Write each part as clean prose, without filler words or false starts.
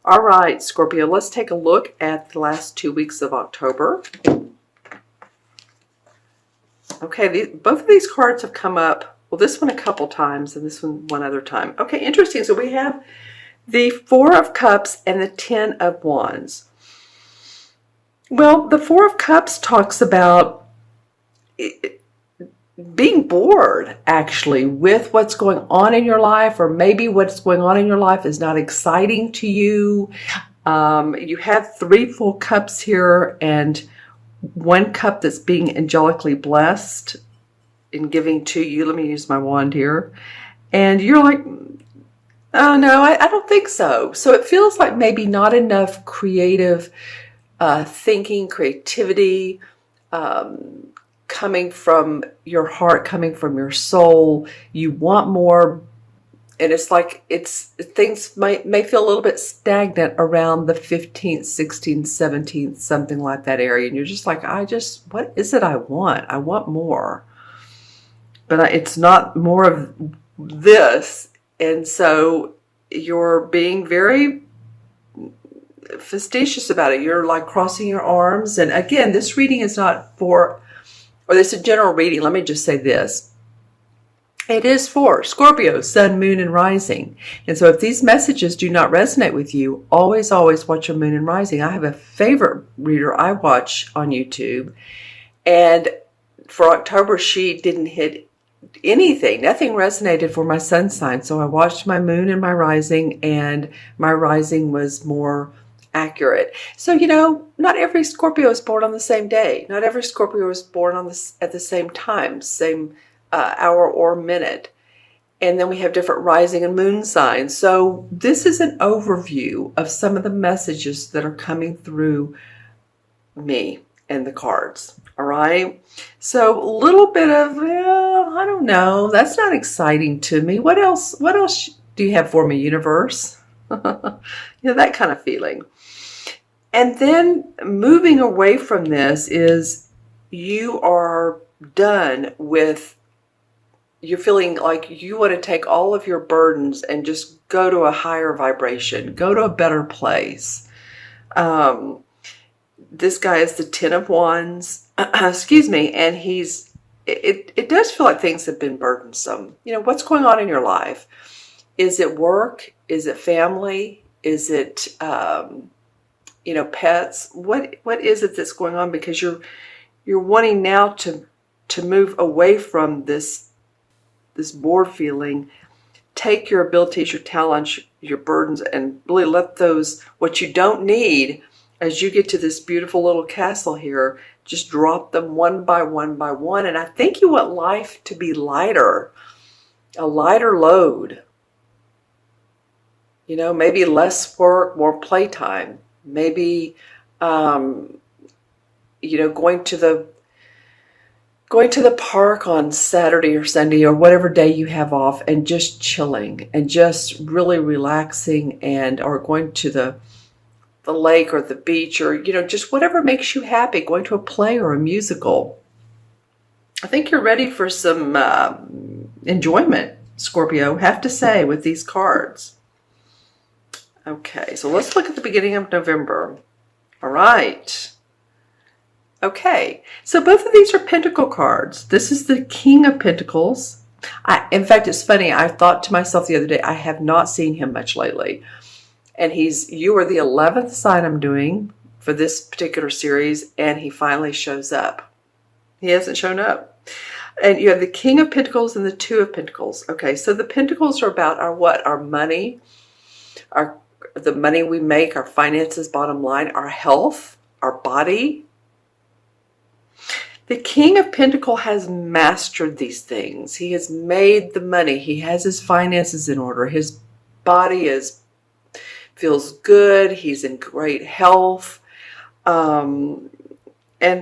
All right, Scorpio, let's take a look at the last 2 weeks of October. Okay, both of these cards have come up. Well, this one a couple times and this one other time. Okay, interesting. So we have the Four of Cups and the Ten of Wands. Well, the Four of Cups talks about being bored, actually, with what's going on in your life, or maybe what's going on in your life is not exciting to you. You have 3 full cups here and 1 cup that's being angelically blessed in giving to you. Let me use my wand here. And you're like, oh no, I don't think so. So it feels like maybe not enough creative thinking, creativity, coming from your heart, coming from your soul. You want more, and it's like things may feel a little bit stagnant around the 15th, 16th, 17th, something like that area. And you're just like, what is it I want? I want more. But it's not more of this. And so you're being very facetious about it. You're like crossing your arms. And again, this reading is not for, or this is a general reading. Let me just say this. It is for Scorpio, Sun, Moon, and Rising. And so if these messages do not resonate with you, always, always watch your Moon and Rising. I have a favorite reader I watch on YouTube. And for October, she didn't hit anything. Nothing resonated for my sun sign. So I watched my Moon and my Rising, and my Rising was more accurate. So, not every Scorpio is born on the same day. Not every Scorpio is born at the same time, same hour or minute. And then we have different rising and moon signs. So this is an overview of some of the messages that are coming through me and the cards. All right. So a little bit of, I don't know. That's not exciting to me. What else do you have for me, universe? That kind of feeling. And then moving away from this is you are done with, you're feeling like you want to take all of your burdens and just go to a higher vibration, go to a better place. This guy is the Ten of Wands, excuse me, and it does feel like things have been burdensome. What's going on in your life? Is it work? Is it family? Is it, pets? What is it that's going on? Because you're wanting now to move away from this bored feeling, take your abilities, your talents, your burdens, and really let those, what you don't need, as you get to this beautiful little castle here, just drop them one by one by one. And I think you want life to be lighter, a lighter load. Maybe less work, more playtime. Maybe, going to the park on Saturday or Sunday or whatever day you have off, and just chilling and just really relaxing, or going to the lake or the beach, or just whatever makes you happy, going to a play or a musical. I think you're ready for some enjoyment, Scorpio, have to say, with these cards. Okay, so let's look at the beginning of November. All right. Okay, so both of these are Pentacle cards. This is the King of Pentacles. In fact, it's funny. I thought to myself the other day, I have not seen him much lately. And you are the 11th sign I'm doing for this particular series, and he finally shows up. He hasn't shown up. And you have the King of Pentacles and the Two of Pentacles. Okay, so the Pentacles are about our money, the money we make, our finances, bottom line, our health, our body. The King of Pentacles has mastered these things. He has made the money. He has his finances in order. His body feels good. He's in great health. And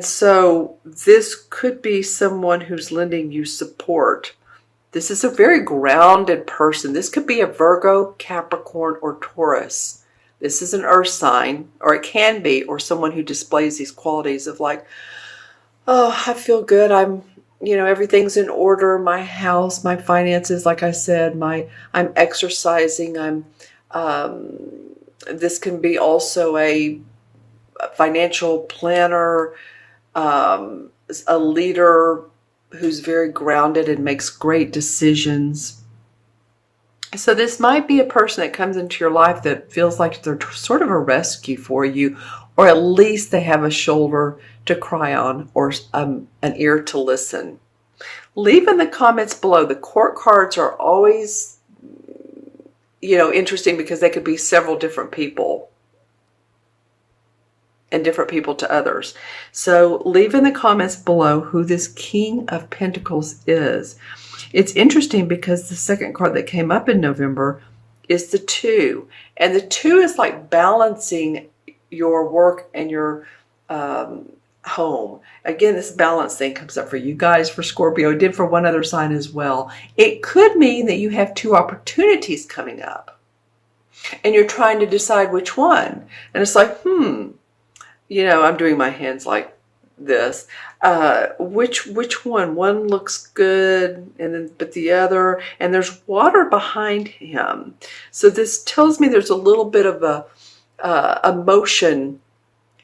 so this could be someone who's lending you support. This is a very grounded person. This could be a Virgo, Capricorn, or Taurus. This is an earth sign, or it can be, or someone who displays these qualities of like, oh, I feel good. Everything's in order. My house, my finances, like I said, I'm exercising. This can be also a financial planner, a leader who's very grounded and makes great decisions. So this might be a person that comes into your life that feels like they're sort of a rescue for you, or at least they have a shoulder to cry on, or an ear to listen. Leave in the comments below. The court cards are always, interesting because they could be several different people and different people to others. So leave in the comments below who this King of Pentacles is. It's interesting because the second card that came up in November is the 2. And the 2 is like balancing your work and your home. Again, this balance thing comes up for you guys, for Scorpio. It did for one other sign as well. It could mean that you have 2 opportunities coming up and you're trying to decide which one. And it's like, I'm doing my hands like this. Which one? One looks good, but the other, and there's water behind him. So this tells me there's a little bit of a emotion.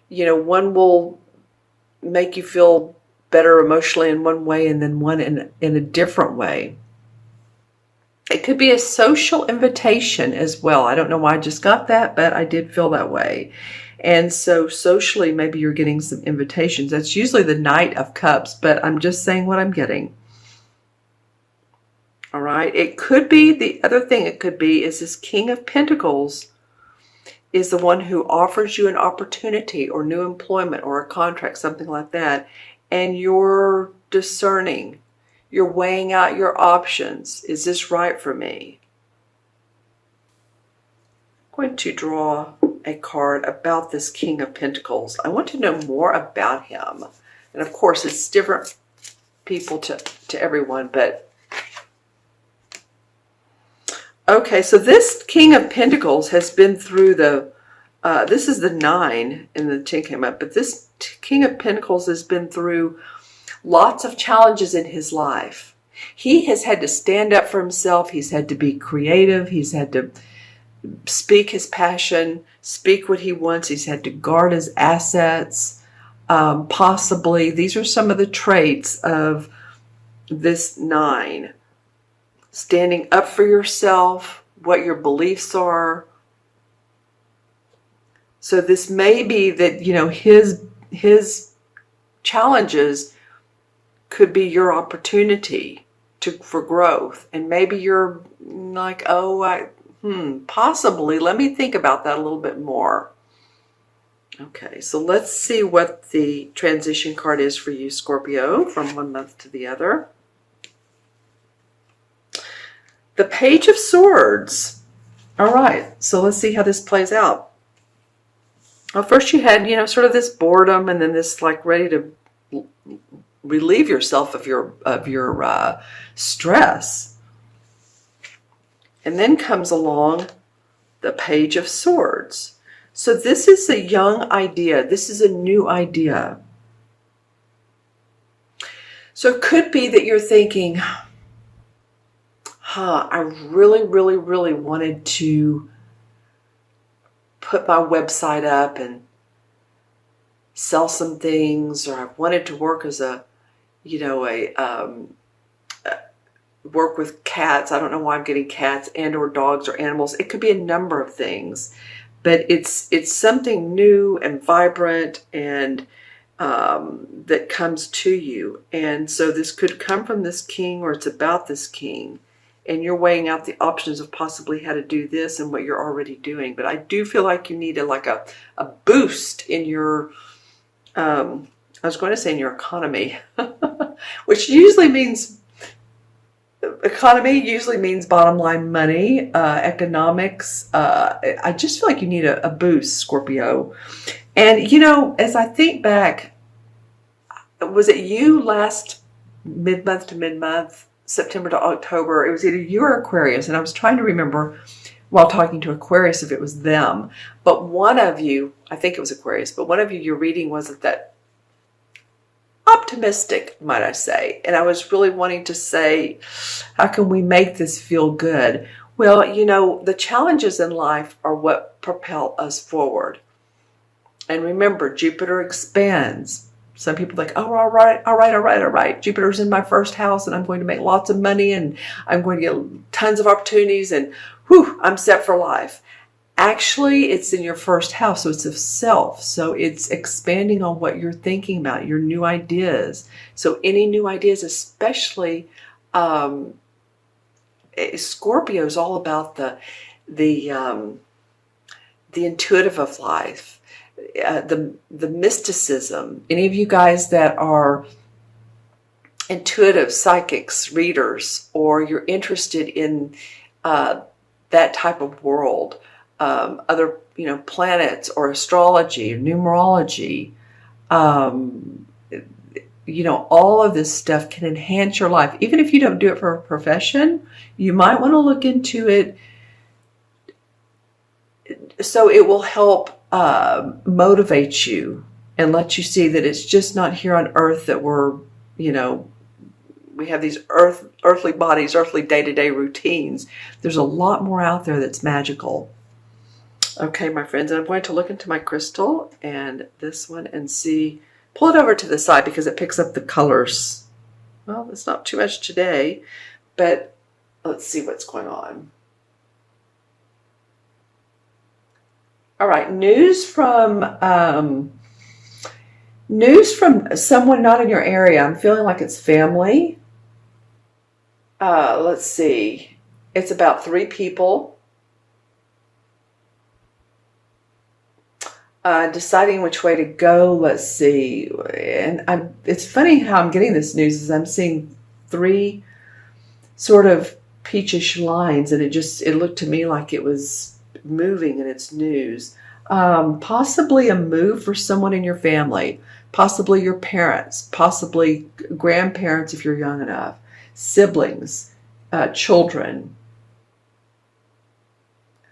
One will make you feel better emotionally in one way, and then one in a different way. It could be a social invitation as well. I don't know why I just got that, but I did feel that way. And so socially, maybe you're getting some invitations. That's usually the Knight of Cups, but I'm just saying what I'm getting. All right. It could be, the other thing it could be is this King of Pentacles is the one who offers you an opportunity or new employment or a contract, something like that. And you're discerning. You're weighing out your options. Is this right for me? I'm going to draw a card about this King of Pentacles. I want to know more about him. And of course, it's different people to everyone, but okay, so this King of Pentacles has been through this is the 9 and the 10 came up, but this King of Pentacles has been through lots of challenges in his life. He has had to stand up for himself. He's had to be creative. He's had to speak his passion, speak what he wants. He's had to guard his assets. Possibly, these are some of the traits of this 9. Standing up for yourself, what your beliefs are. So this may be that, his challenges could be your opportunity for growth. And maybe you're like, possibly. Let me think about that a little bit more. Okay, so let's see what the transition card is for you, Scorpio, from one month to the other. The Page of Swords. All right, so let's see how this plays out. Well, first you had, sort of this boredom, and then this like ready to relieve yourself of your stress. And then comes along the Page of Swords. So this is a young idea. This is a new idea. So it could be that you're thinking, I really, really, really wanted to put my website up and sell some things, or I wanted to work as work with cats. I don't know why I'm getting cats and or dogs or animals. It could be a number of things, but it's something new and vibrant and that comes to you. And so this could come from this king, or it's about this king, and you're weighing out the options of possibly how to do this and what you're already doing. But I do feel like you need a boost in your I was going to say in your economy, which usually means economy usually means bottom line money, economics. I just feel like you need a boost, Scorpio. And, as I think back, was it you last mid-month to mid-month, September to October? It was either you or Aquarius. And I was trying to remember while talking to Aquarius if it was them. But one of you, I think it was Aquarius, but one of you, your reading wasn't that optimistic, might I say. And I was really wanting to say, how can we make this feel good? Well, you know, the challenges in life are what propel us forward. And remember, Jupiter expands. Some people think, oh, all right, all right, all right, all right. Jupiter's in my first house and I'm going to make lots of money and I'm going to get tons of opportunities and whew, I'm set for life. Actually, it's in your first house, so it's of self. So it's expanding on what you're thinking about, your new ideas. So any new ideas, especially Scorpio is all about the intuitive of life, the mysticism. Any of you guys that are intuitive psychics, readers, or you're interested in that type of world, other planets or astrology or numerology, all of this stuff can enhance your life. Even if you don't do it for a profession, you might want to look into it so it will help motivate you and let you see that it's just not here on earth that we have these earthly bodies, earthly day-to-day routines. There's a lot more out there that's magical. Okay, my friends, and I'm going to look into my crystal and this one and see, pull it over to the side because it picks up the colors. Well, it's not too much today, but let's see what's going on. All right, news from someone not in your area. I'm feeling like it's family. Let's see. It's about 3 people. Deciding which way to go. Let's see. And it's funny how I'm getting this news is I'm seeing 3 sort of peachish lines, and it looked to me like it was moving in its news. Possibly a move for someone in your family, possibly your parents, possibly grandparents if you're young enough, siblings, children.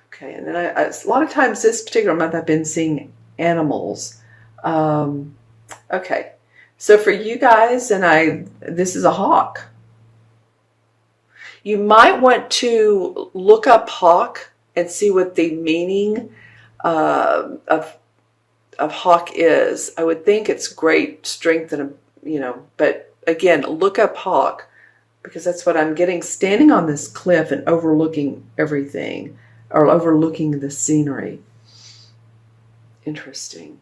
Okay, and then a lot of times this particular month I've been seeing animals. Okay, so for you guys, this is a hawk. You might want to look up hawk and see what the meaning of hawk is. I would think it's great strength and but again, look up hawk because that's what I'm getting, standing on this cliff and overlooking everything or overlooking the scenery. Interesting.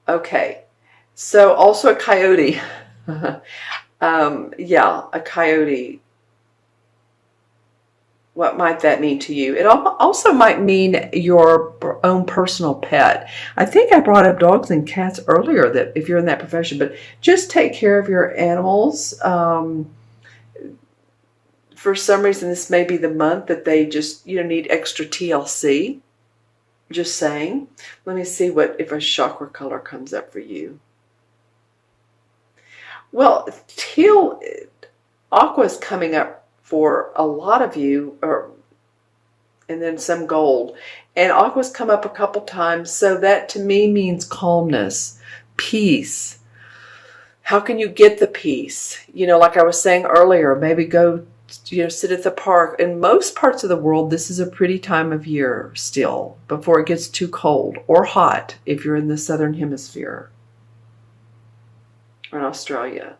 Okay, so also a coyote. Yeah, a coyote. What might that mean to you? It also might mean your own personal pet. I think I brought up dogs and cats earlier, that if you're in that profession, but just take care of your animals. For some reason, this may be the month that they just need extra TLC. Just saying. Let me see if a chakra color comes up for you. Well, teal, aqua is coming up for a lot of you, and then some gold. And aqua's come up a couple times, so that to me means calmness, peace. How can you get the peace? Like I was saying earlier, maybe go sit at the park. In most parts of the world, this is a pretty time of year still, before it gets too cold or hot if you're in the southern hemisphere or in Australia.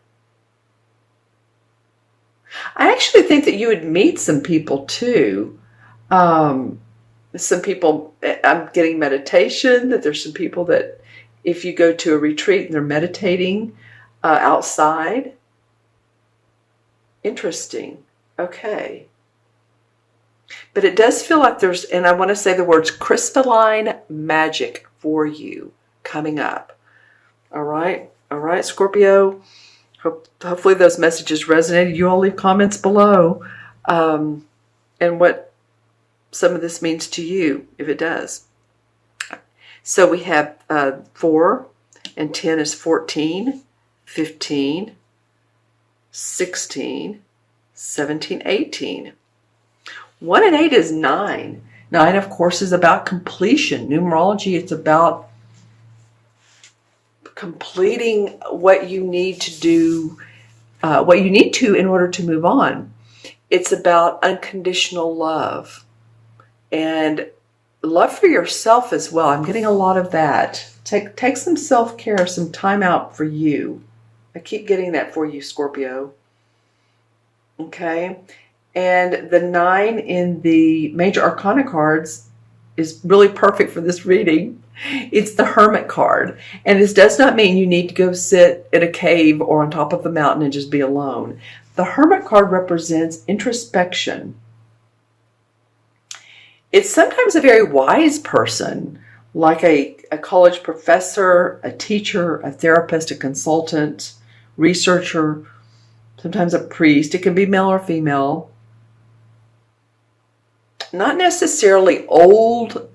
I actually think that you would meet some people too. Some people, I'm getting meditation, that there's some people that if you go to a retreat and they're meditating outside. Interesting. Okay. But it does feel like there's, and I want to say the words crystalline magic for you coming up. All right. All right, Scorpio. Hopefully those messages resonated. You all leave comments below and what some of this means to you, if it does. So we have 4 and 10 is 14, 15, 16, 17, 18. 1 and 8 is 9. 9, of course, is about completion. Numerology, it's about completing what you need to do, what you need to in order to move on. It's about unconditional love and love for yourself as well. I'm getting a lot of that. Take some self-care, some time out for you. I keep getting that for you, Scorpio. Okay. And the 9 in the major arcana cards is really perfect for this reading. It's the Hermit card. And this does not mean you need to go sit in a cave or on top of a mountain and just be alone. The Hermit card represents introspection. It's sometimes a very wise person, like a college professor, a teacher, a therapist, a consultant, researcher, sometimes a priest. It can be male or female. Not necessarily old,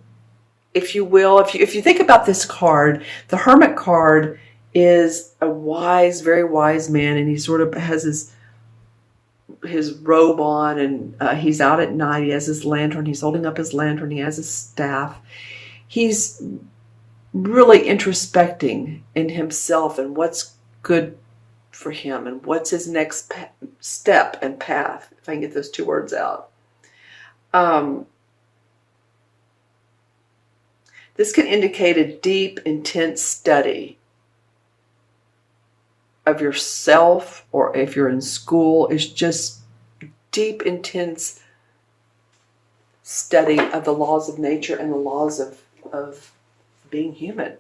if you will. If you think about this card, the Hermit card is a wise, very wise man, and he sort of has his robe on, and he's out at night. He has his lantern. He's holding up his lantern. He has his staff. He's really introspecting in himself and what's good for him and what's his next step and path, if I can get those 2 words out. This can indicate a deep, intense study of yourself, or if you're in school, it's just deep, intense study of the laws of nature and the laws of being human.